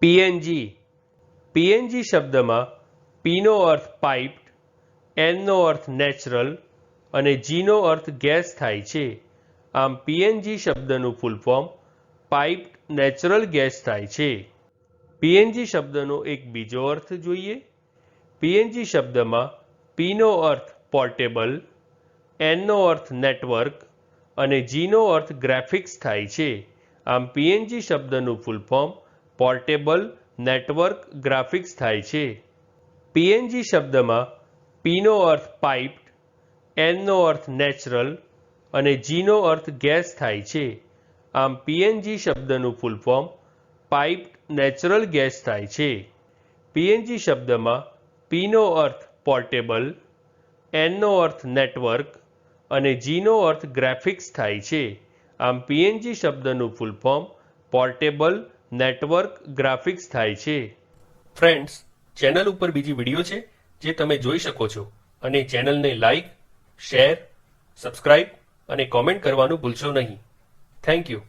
PNG PNG શબ્દમાં પીનો અર્થ piped, એનનો અર્થ natural અને જીનો અર્થ gas થાય છે. આમ પીએનજી શબ્દનું full form piped natural gas થાય છે. પીએનજી શબ્દનો એક બીજો અર્થ જોઈએ. પીએનજી શબ્દમાં પીનો અર્થ પોર્ટેબલ, એનનો અર્થ નેટવર્ક અને જીનો અર્થ ગ્રાફિક્સ થાય છે. આમ પીએનજી શબ્દનું full form portable network graphics થાય છે. પીએનજી શબ્દમાં પીનો અર્થ પાઇપ્ડ, એનનો અર્થ નેચરલ અને જીનો અર્થ ગેસ થાય છે. આમ પીએનજી શબ્દનું full form piped natural gas થાય છે. પીએનજી શબ્દમાં પીનો અર્થ પોર્ટેબલ, એનનો અર્થ નેટવર્ક અને જીનો અર્થ ગ્રાફિક્સ થાય છે. આમ પીએનજી શબ્દનું full form portable network graphics થાય છે. ફ્રેન્ડ્સ, ચેનલ ઉપર બીજી વિડીયો છે જે તમે જોઈ શકો છો અને ચેનલને લાઈક, શેર, સબસ્ક્રાઇબ અને કોમેન્ટ કરવાનું ભૂલશો નહીં. Thank you.